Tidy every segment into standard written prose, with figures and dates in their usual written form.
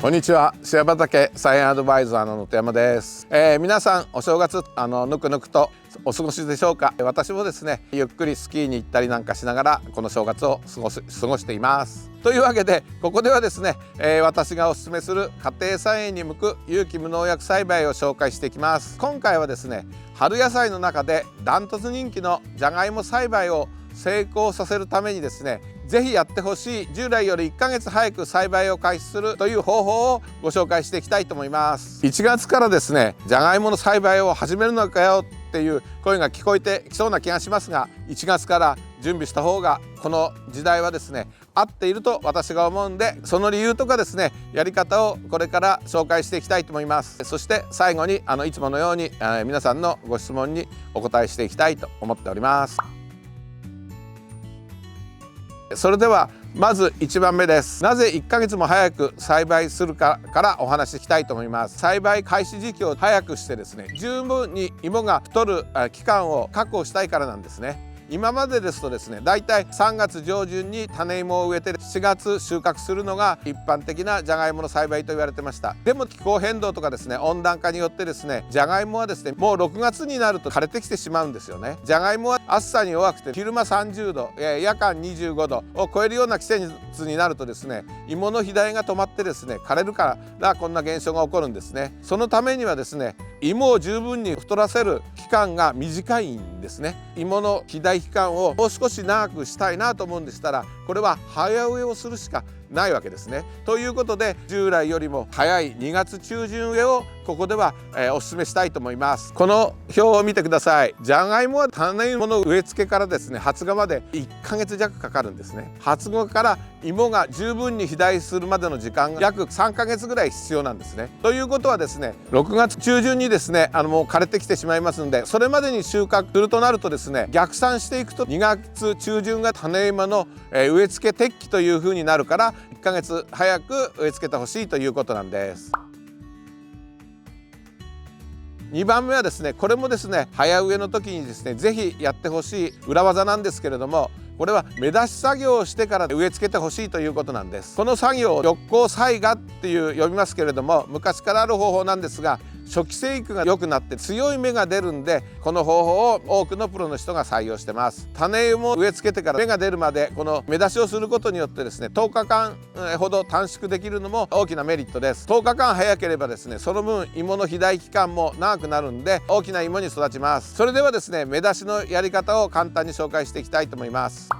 こんにちは、シェア畑菜園アドバイザーの野戸山です。皆さんお正月ぬくぬくとお過ごしでしょうか。私もですね、ゆっくりスキーに行ったりなんかしながらこの正月を過ごしています。というわけでここではですね、私がおすすめする家庭菜園に向く有機無農薬栽培を紹介していきます。今回はですね、春野菜の中でダントツ人気のじゃがいも栽培を成功させるためにですね、ぜひやってほしい、従来より1ヶ月早く栽培を開始するという方法をご紹介していきたいと思います。1月からですね、じゃがいもの栽培を始めるのかよっていう声が聞こえてきそうな気がしますが、1月から準備した方がこの時代はですね合っていると私が思うんで、その理由とかですね、やり方をこれから紹介していきたいと思います。そして最後にいつものように皆さんのご質問にお答えしていきたいと思っております。それではまず1番目です。なぜ1ヶ月も早く栽培するかからお話ししたいと思います。栽培開始時期を早くしてですね、十分に芋が太る期間を確保したいからなんですね。今までですとですね、だいたい3月上旬に種芋を植えて7月収穫するのが一般的なじゃがいもの栽培と言われてました。でも気候変動とかですね、温暖化によってですね、じゃがいもはですね、もう6月になると枯れてきてしまうんですよね。じゃがいもは暑さに弱くて昼間30度、夜間25度を超えるような季節になるとですね、芋の肥大が止まってですね、枯れるからこんな現象が起こるんですね。そのためにはですね、芋を十分に太らせる期間が短いんですね。芋の肥大期間をもう少し長くしたいなと思うんでしたら、これは早植えをするしかないわけですね。ということで従来よりも早い2月中旬植えをここでは、お勧めしたいと思います。この表を見てください。じゃがいもは種芋の植え付けからですね、発芽まで1ヶ月弱かかるんですね。発芽から芋が十分に肥大するまでの時間が約3ヶ月ぐらい必要なんですね。ということはですね、6月中旬にですねもう枯れてきてしまいますので、それまでに収穫するとなるとですね、逆算していくと2月中旬が種芋の植え付け適期というふうになるから、1ヶ月早く植え付けてほしいということなんです。2番目はですね、これもですね早植えの時にですねぜひやってほしい裏技なんですけれども、これは芽出し作業をしてから植え付けてほしいということなんです。この作業を緑光採芽っていう呼びますけれども、昔からある方法なんですが、初期生育が良くなって強い芽が出るんで、この方法を多くのプロの人が採用してます。種芋を植え付けてから芽が出るまでこの芽出しをすることによってですね、10日間ほど短縮できるのも大きなメリットです。10日間早ければですね、その分芋の肥大期間も長くなるんで大きな芋に育ちます。それではですね、芽出しのやり方を簡単に紹介していきたいと思います。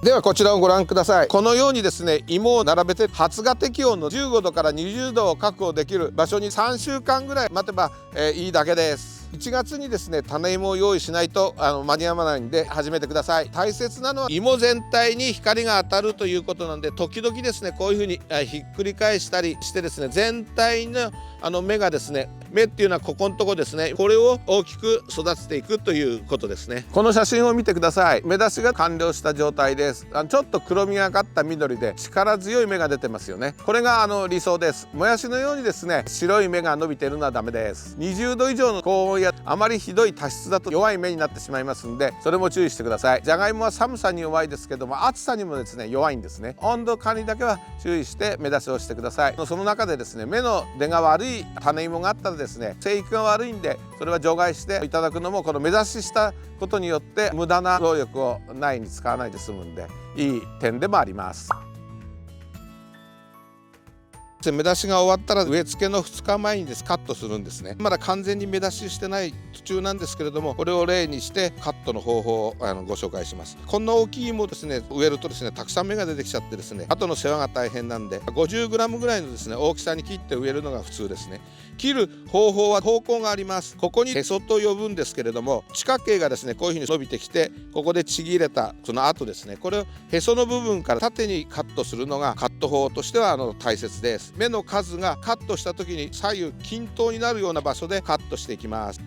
ではこちらをご覧ください。このようにですね、芋を並べて発芽適温の15度から20度を確保できる場所に3週間ぐらい待てばいいだけです。1月にですね種芋を用意しないと間に合わないんで始めてください。大切なのは芋全体に光が当たるということなんで、時々ですねこういうふうにひっくり返したりしてですね、全体の芽がですね、芽っていうのはここのとこですね、これを大きく育てていくということですね。この写真を見てください。芽出しが完了した状態です。ちょっと黒みがかった緑で力強い芽が出てますよね。これが理想です。もやしのようにですね白い芽が伸びているのはダメです。20度以上の高温やあまりひどい多湿だと弱い芽になってしまいますんで、それも注意してください。じゃがいもは寒さに弱いですけども、暑さにもですね弱いんですね。温度管理だけは注意して芽出しをしてください。その中でですね、芽の出が悪い種芋があったらですね、生育が悪いんでそれは除外していただくのも、この芽出ししたことによって無駄な労力を苗に使わないで済むんでいい点でもあります。芽出しが終わったら植え付けの2日前にカットするんですね。まだ完全に芽出ししてない途中なんですけれども、これを例にしてカットの方法をご紹介します。こんな大きい芋をですね植えるとですね、たくさん芽が出てきちゃってですね、後の世話が大変なんで 50g ぐらいのですね大きさに切って植えるのが普通ですね。切る方法は方向があります。ここにへそと呼ぶんですけれども、地下茎がですねこういうふうに伸びてきて、ここでちぎれたその後ですね、これをへその部分から縦にカットするのがカット法としては大切です。芽の数がカットした時に左右均等になるような場所でカットしていきます。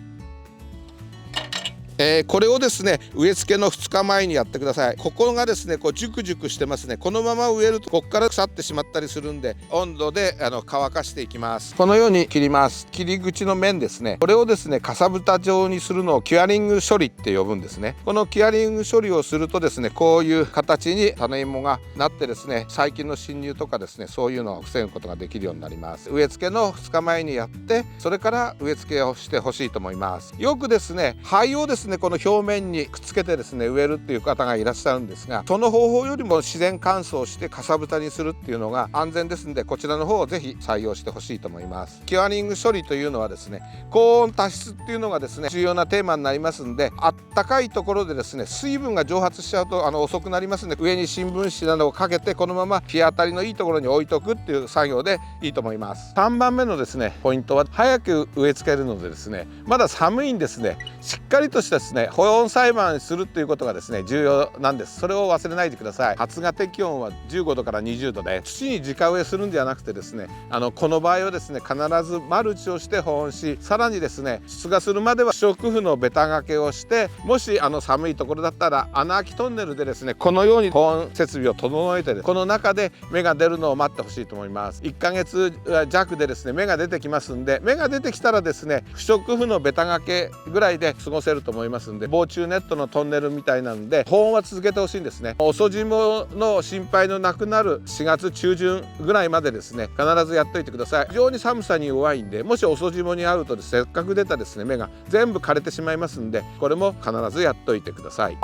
これをですね植え付けの2日前にやってください。ここがですねこうジュクジュクしてますね。このまま植えるとここから腐ってしまったりするんで、温度で乾かしていきます。このように切ります。切り口の面ですね、これをですねかさぶた状にするのをキュアリング処理って呼ぶんですね。このキュアリング処理をするとですねこういう形に種芋がなってですね、細菌の侵入とかですねそういうのを防ぐことができるようになります。植え付けの2日前にやって、それから植え付けをしてほしいと思います。よくですね灰をですねこの表面にくっつけてですね植えるっていう方がいらっしゃるんですが、その方法よりも自然乾燥してかさぶたにするっていうのが安全ですので、こちらの方をぜひ採用してほしいと思います。キュアリング処理というのはですね高温多湿っていうのがですね重要なテーマになりますんで、あったかいところでですね水分が蒸発しちゃうと遅くなりますので、上に新聞紙などをかけてこのまま日当たりのいいところに置いとくっていう作業でいいと思います。3番目のですねポイントは早く植え付けるのでですね、まだ寒いんですね、しっかりとしたですね保温栽培するっていうことがですね重要なんです。それを忘れないでください。発芽適温は15度から20度で、土に直植えするんじゃなくてですねこの場合はですね必ずマルチをして保温し、さらにですね出芽するまでは不織布のベタ掛けをして、もし寒いところだったら穴あきトンネルでですねこのように保温設備を整えて、この中で芽が出るのを待ってほしいと思います。1ヶ月弱でですね芽が出てきますんで、芽が出てきたらですね不織布のベタ掛けぐらいで過ごせると思いますんで、防虫ネットのトンネルみたいなんで保温は続けてほしいんですね。遅霜の心配のなくなる4月中旬ぐらいまでですね必ずやっといてください。非常に寒さに弱いんで、もし遅霜にあるとですねせっかく出たですね芽が全部枯れてしまいますんで、これも必ずやっといてください。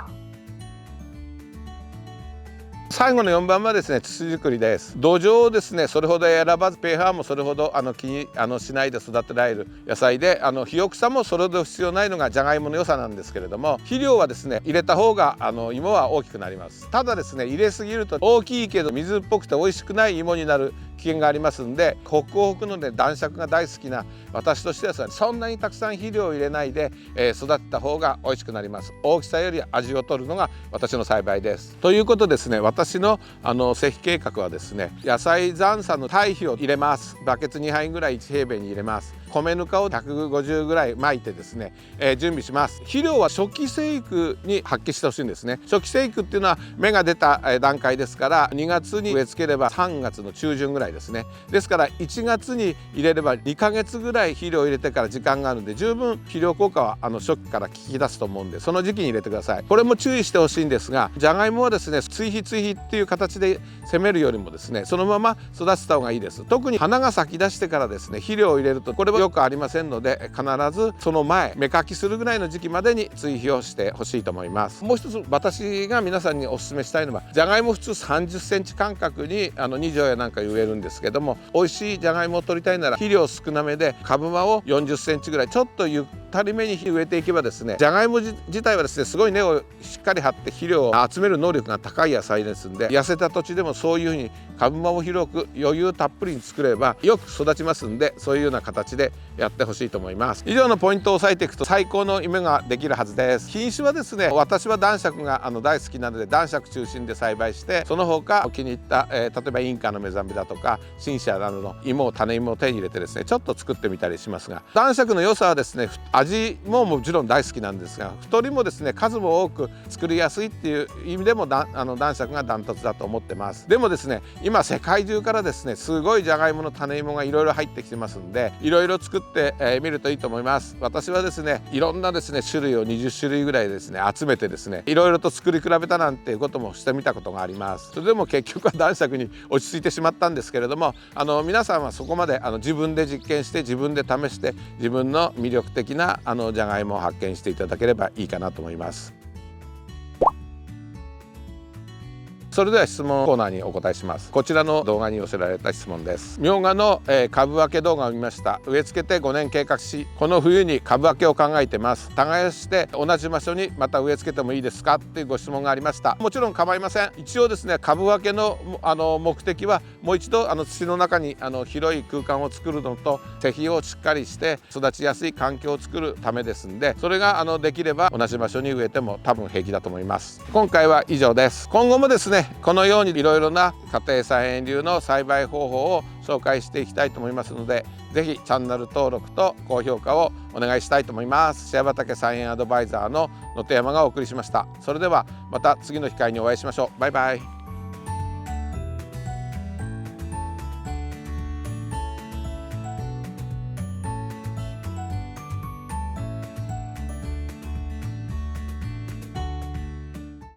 最後の4番はですね土作りです。土壌をですねそれほど選ばず、pH もそれほど気にしないで育てられる野菜で、肥沃さもそれほど必要ないのがじゃがいもの良さなんですけれども、肥料はですね入れた方が芋は大きくなります。ただですね入れすぎると大きいけど水っぽくて美味しくない芋になる危険がありますんで、ホクホクので男爵が大好きな私としてはですねそんなにたくさん肥料を入れないで、育てた方が美味しくなります。大きさより味を取るのが私の栽培です。ということですね、私の施肥計画はですね野菜残差の堆肥を入れます。バケツ2杯ぐらい1平米に入れます。米ぬかを150ぐらい巻いてですね、準備します。肥料は初期生育に発揮してほしいんですね。初期生育っていうのは芽が出た段階ですから、2月に植え付ければ3月の中旬ぐらいですね。ですから1月に入れれば2ヶ月ぐらい肥料を入れてから時間があるんで、十分肥料効果は初期から効き出すと思うんで、その時期に入れてください。これも注意してほしいんですが、じゃがいもはですね追肥っていう形で攻めるよりもですねそのまま育てた方がいいです。特に花が咲き出してからですね肥料を入れるとこれはよくありませんので、必ずその前芽かきするぐらいの時期までに追肥をしてほしいと思います。もう一つ私が皆さんにお勧めしたいのは、じゃがいも普通30センチ間隔に2畳やなんか植えるんですけども、美味しいじゃがいもを取りたいなら肥料少なめで株間を40センチぐらいちょっとゆったりめに植えていけばですね、じゃがいも自体はですねすごい根をしっかり張って肥料を集める能力が高い野菜ですんで、痩せた土地でもそういうふうに株間を広く余裕たっぷりに作ればよく育ちますんで、そういうような形でやってほしいと思います。以上のポイントを押さえていくと最高の芋ができるはずです。品種はですね私は男爵が大好きなので男爵中心で栽培して、その他お気に入った、例えばインカの目覚めだとかシンシアなどの種芋を手に入れてですねちょっと作ってみたりしますが、男爵の良さはですね味ももちろん大好きなんですが、太りもですね数も多く作りやすいっていう意味でも男爵がダントツだと思ってます。でもですね今世界中からですねすごいじゃがいもの種芋がいろいろ入ってきてますんで、いろいろ作ってみるといいと思います。私はですねいろんなですね種類を20種類ぐらいですね集めてですねいろいろと作り比べたなんていうこともしてみたことがあります。それでも結局は男爵に落ち着いてしまったんですけれども、皆さんはそこまで自分で実験して自分で試して自分の魅力的なじゃがいもを発見していただければいいかなと思います。それでは質問コーナーにお答えします。こちらの動画に寄せられた質問です。みょうがの株分け動画を見ました。植え付けて5年計画し、この冬に株分けを考えてます。耕して同じ場所にまた植え付けてもいいですかっていうご質問がありました。もちろん構いません。一応ですね株分けの目的はもう一度土の中に広い空間を作るのと施肥をしっかりして育ちやすい環境を作るためですんで、それができれば同じ場所に植えても多分平気だと思います。今回は以上です。今後もですねこのようにいろいろな家庭菜園流の栽培方法を紹介していきたいと思いますので、ぜひチャンネル登録と高評価をお願いしたいと思います。シェア畑菜園アドバイザーの野手山がお送りしました。それではまた次の機会にお会いしましょう。バイバイ。